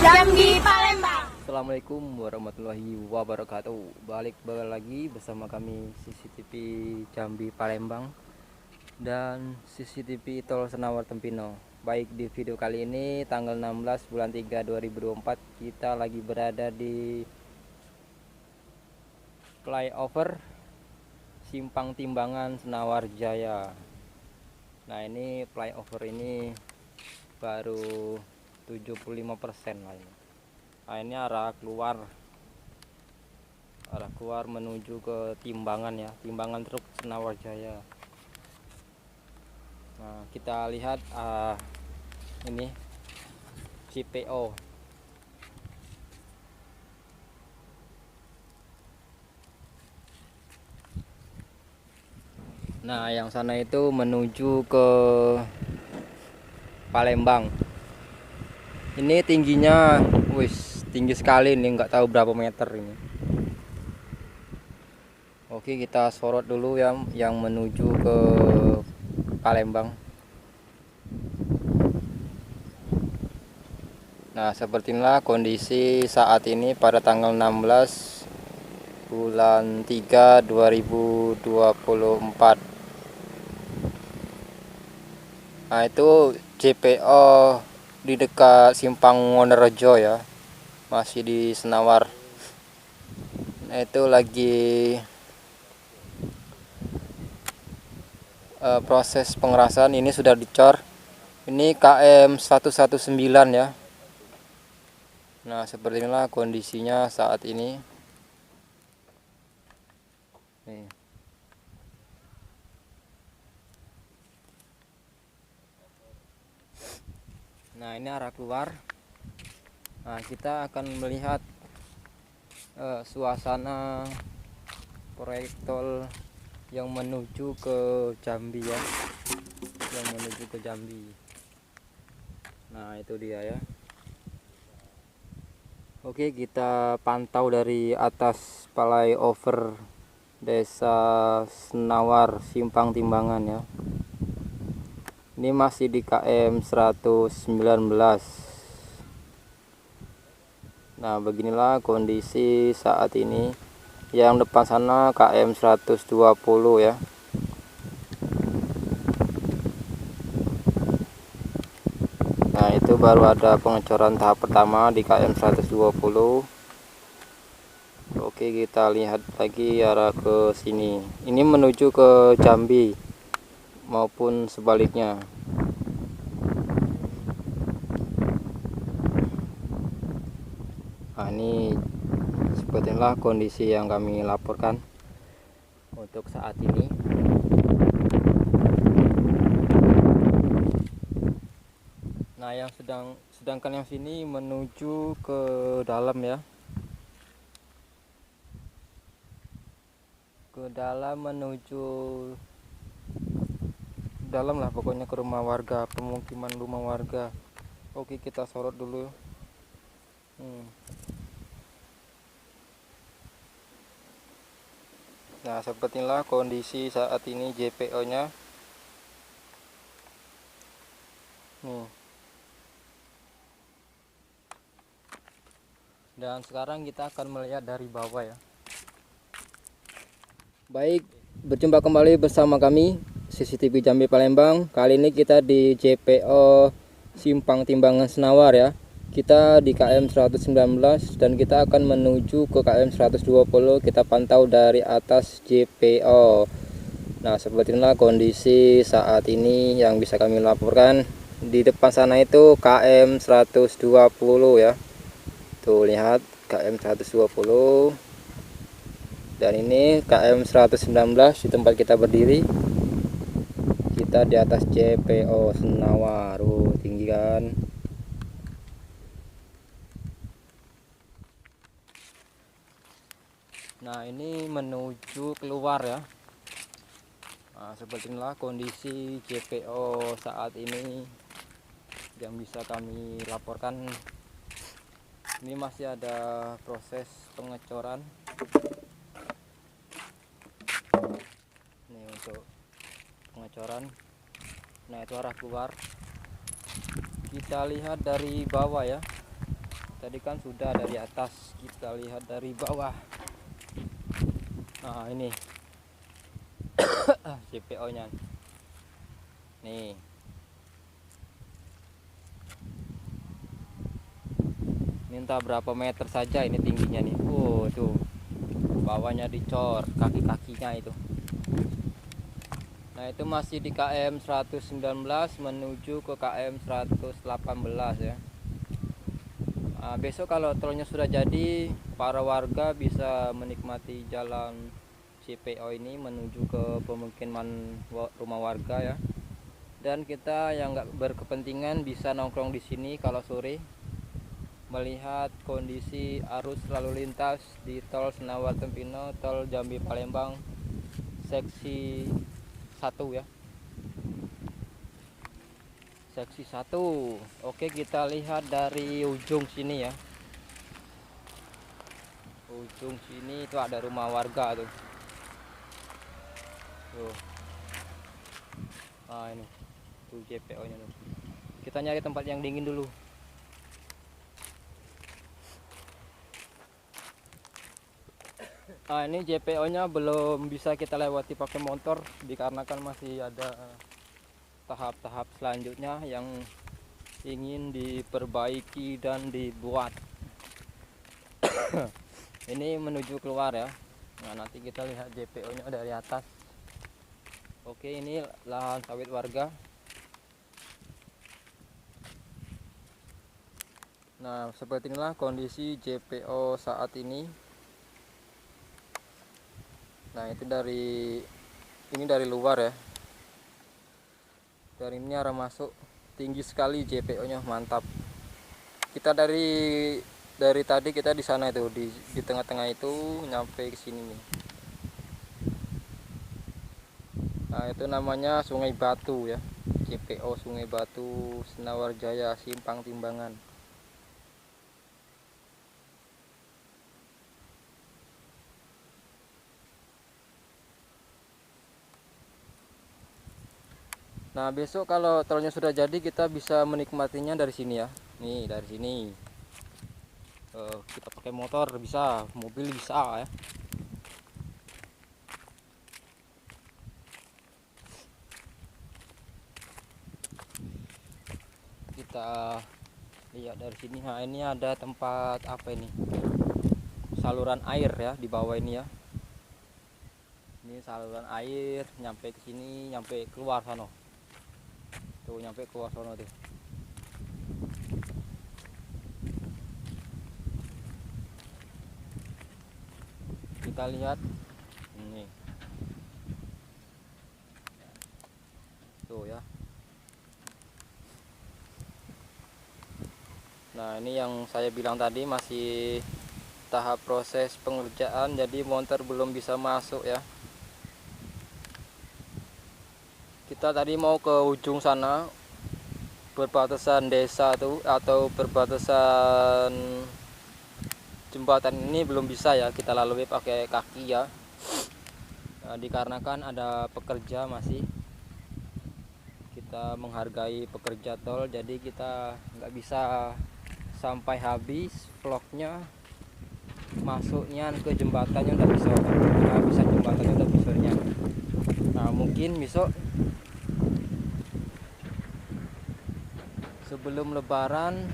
Jambi Palembang. Assalamualaikum warahmatullahi wabarakatuh. Balik lagi bersama kami CCTV Jambi Palembang dan CCTV Tol Senawar Tempino. Baik, di video kali ini tanggal 16 bulan 3 2024 kita lagi berada di flyover Simpang Timbangan Senawar Jaya. Nah, ini flyover ini baru 75% lah ini. Nah, ini arah keluar menuju ke Timbangan ya, Timbangan Truk Senawar Jaya. Nah, kita lihat ini CPO. Nah, yang sana itu menuju ke Palembang. Ini tingginya, tinggi sekali ini, nggak tahu berapa meter ini. Oke, kita sorot dulu yang menuju ke Palembang. Nah, seperti inilah kondisi saat ini pada tanggal 16 bulan 3 2024. Nah, itu JPO di dekat Simpang Wonorejo ya, masih di Senawar. Nah, itu lagi proses pengerasan. Ini sudah dicor. Ini KM 119 ya. Nah, seperti inilah kondisinya saat ini. Nih. Nah, ini arah keluar. Nah, kita akan melihat suasana proyek tol yang menuju ke Jambi ya, yang menuju ke Jambi. Nah, itu dia ya. Oke, kita pantau dari atas flyover Desa Senawar Simpang Timbangan ya. Ini masih di KM 119. Nah, beginilah kondisi saat ini. Yang depan sana KM 120 ya. Nah, itu baru ada pengecoran tahap pertama di KM 120. Oke, kita lihat lagi arah ke sini. Ini menuju ke Jambi maupun sebaliknya. Nah, ini sepertilah kondisi yang kami laporkan untuk saat ini. Nah, sedangkan yang sini menuju ke dalam ya. Ke dalam, menuju dalam lah pokoknya, ke rumah warga, pemukiman rumah warga. Oke, kita sorot dulu. Nah, seperti inilah kondisi saat ini JPO nya nih. Dan sekarang kita akan melihat dari bawah ya. Baik, berjumpa kembali bersama kami CCTV Jambi Palembang. Kali ini kita di JPO Simpang Timbangan Senawar ya. Kita di KM 119 dan kita akan menuju ke KM 120. Kita pantau dari atas JPO. Nah, seperti inilah kondisi saat ini yang bisa kami laporkan. Di depan sana itu KM 120 ya. Tuh, lihat KM 120. Dan ini KM 119 di tempat kita berdiri. Kita di atas JPO Senawar. Tinggi kan. Nah, ini menuju keluar ya. Nah, seperti inilah kondisi JPO saat ini yang bisa kami laporkan. Ini masih ada proses pengecoran. Ini untuk pengecoran. Nah, itu arah keluar. Kita lihat dari bawah ya. Kita tadi kan sudah dari atas, kita lihat dari bawah. Nah ini JPO nya nih, minta berapa meter saja ini tingginya nih. Tuh bawahnya dicor kaki-kakinya itu. Nah itu masih di KM 119 menuju ke KM 118 ya. Nah, besok kalau tolnya sudah jadi, para warga bisa menikmati jalan JPO ini menuju ke pemukiman rumah warga ya. Dan kita yang nggak berkepentingan bisa nongkrong di sini kalau sore, melihat kondisi arus lalu lintas di tol Senawar Tempino, tol Jambi Palembang seksi 1 ya. Seksi 1. Oke, kita lihat dari ujung sini ya. Ujung sini itu ada rumah warga tuh. Tuh. Nah ini tuh JPO nya tuh. Kita nyari tempat yang dingin dulu. Nah ini JPO nya belum bisa kita lewati pakai motor dikarenakan masih ada tahap-tahap selanjutnya yang ingin diperbaiki dan dibuat. Ini menuju keluar ya. Nah nanti kita lihat JPO nya dari atas. Oke, ini lahan sawit warga. Nah seperti inilah kondisi JPO saat ini. Nah itu dari luar ya. Dari ini arah masuk, tinggi sekali JPO nya, mantap. Kita dari tadi kita di sana itu, di tengah-tengah itu nyampe ke sini nih. Nah itu namanya Sungai Batu ya, JPO Sungai Batu Senawar Jaya Simpang Timbangan. Nah besok kalau tolnya sudah jadi, kita bisa menikmatinya dari sini ya. Nih dari sini kita pakai motor bisa, mobil bisa ya. Kita lihat dari sini. Nah ini ada tempat apa ini, saluran air ya di bawah ini ya. Ini saluran air nyampe ke sini, nyampe keluar sana. Tuh nyampe keluar sana tuh. Kita lihat ini. Tuh ya. Nah ini yang saya bilang tadi masih tahap proses pengerjaan, jadi montor belum bisa masuk ya. Kita tadi mau ke ujung sana, perbatasan desa tuh atau perbatasan jembatan ini belum bisa ya kita lalui pakai kaki ya. Nah, dikarenakan ada pekerja masih, kita menghargai pekerja tol, jadi kita nggak bisa sampai habis vlognya. Masuknya ke jembatannya udah bisa, jembatannya udah visornya. Nah mungkin besok sebelum lebaran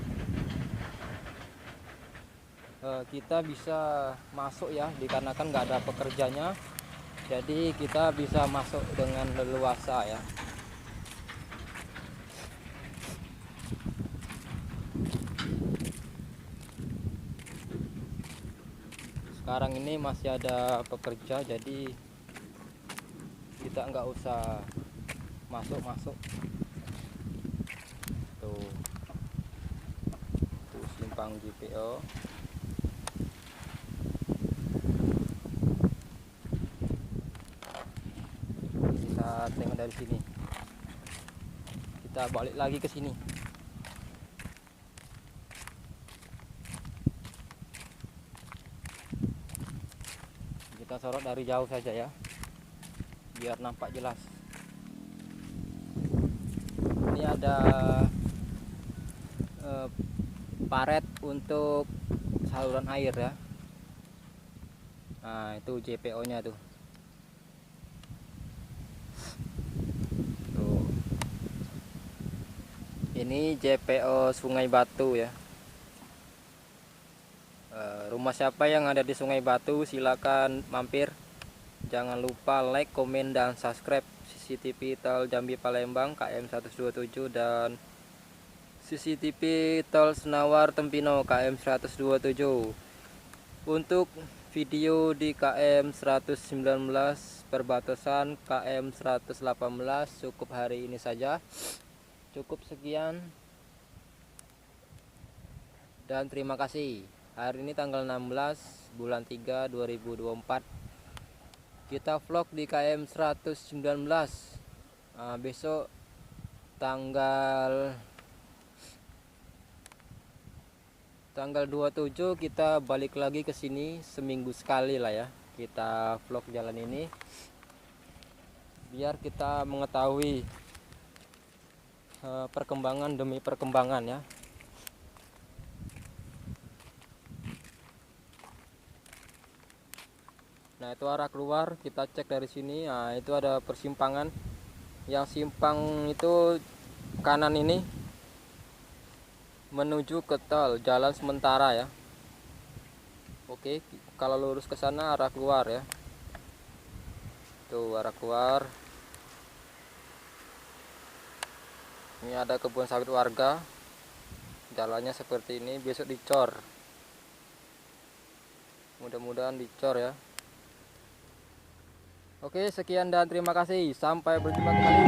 kita bisa masuk ya, dikarenakan nggak ada pekerjanya, jadi kita bisa masuk dengan leluasa ya. Sekarang ini masih ada pekerja, jadi kita nggak usah masuk. Tuh simpang JPO. Kita tengok dari sini, kita balik lagi ke sini. Kita sorot dari jauh saja ya, biar nampak jelas. Ini ada paret untuk saluran air ya. Nah itu JPO nya tuh. Ini JPO Sungai Batu ya. Rumah siapa yang ada di Sungai Batu silakan mampir. Jangan lupa like, komen, dan subscribe CCTV Tol Jambi Palembang KM 127 dan CCTV Tol Senawar Tempino KM 127. Untuk video di KM 119 perbatasan KM 118 cukup hari ini saja. Cukup sekian dan terima kasih. Hari ini tanggal 16 bulan 3 2024. Kita vlog di KM 119. Besok tanggal 27 kita balik lagi ke sini, seminggu sekali lah ya. Kita vlog jalan ini biar kita mengetahui perkembangan demi perkembangan ya. Nah itu arah keluar, kita cek dari sini. Nah itu ada persimpangan. Yang simpang itu kanan ini menuju ke tol jalan sementara ya. Oke, kalau lurus ke sana arah keluar ya. Tuh arah keluar. Ini ada kebun sawit warga. Jalannya seperti ini, besok dicor. Mudah-mudahan dicor ya. Oke, sekian dan terima kasih. Sampai berjumpa kembali.